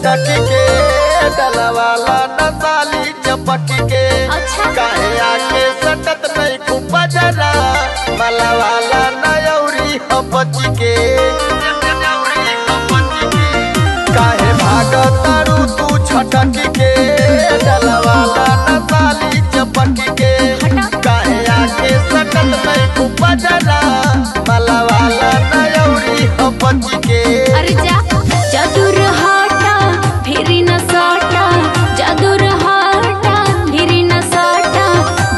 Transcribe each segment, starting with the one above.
छटक के डलवाला नसाली चपक के काहे आके सटत नहीं खूब जरा मलवाला नयौरी हपच के काहे भागतारू तू छटक के डलवाला नसाली चपक के काहे आके सटत नहीं खूब जरा मलवाला नयौरी हपच के। अरे जा जादूर हाटा फिरी न साटा जादूर हाटा फिरी न साटा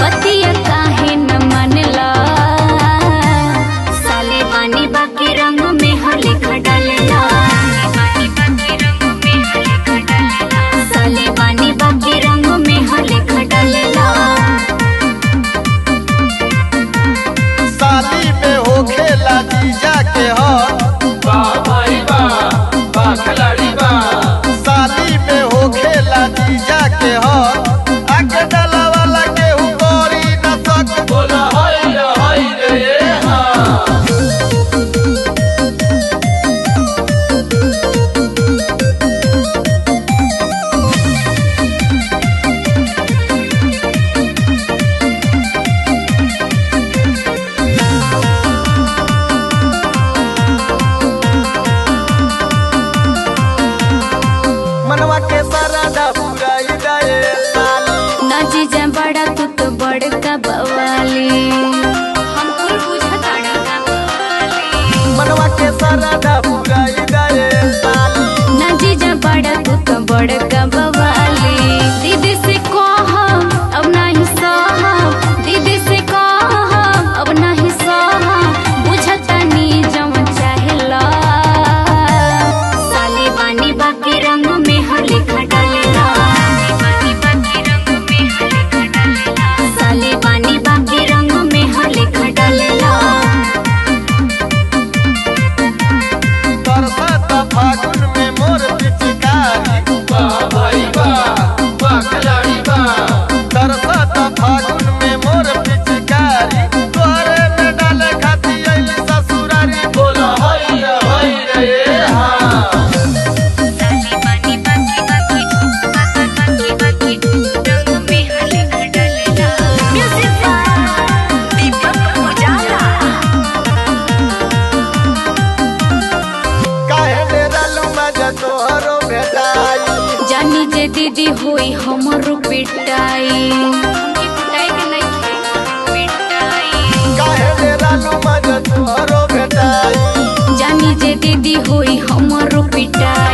बतिया काहे न मनला साले बानी बाकी रंग में हले खडलला साले बानी बाकी रंग में हले खडलला साली में हो खेला जीजा के हाथ साली में हो खेला जीजा के हाथ आके डाला वाला के ऊपरी न सक बोला हाय रे हां मनवा के सारा पूरा इदाए साली ना जीजा बड़ा तू तो बड़का बवाली हमको बुझता का बवाली मनवा के सारा पूरा इदाए साली ना जीजा बड़ा तू तो बड़का बवाली दीदी से कहा अब नहीं सहा दीदी से कहा अब नहीं सहा बुझता नी जम चाहेला साली बानी बाकी रंग में हले खडलला साली बानी बाकी रंग में हले खडलला तरसत फागुन में मोर पिचकारी तरसत फागुन में मोर पिचकारी तोरे में डाले खाती अइली ससुरारी बोला हाय रे हां साली बानी बाकी रंग में हले खडलला म्यूजिक दीपक उजाला काहे डेरालू मजा तोहरो भेटाई जानी जे दीदी होई हमरो पिटाई हमके पिटाई के नहीं पिटाई काहे डेरालू मजा तोहरो भेटाई जानी जे दीदी होई हमरो पिटाई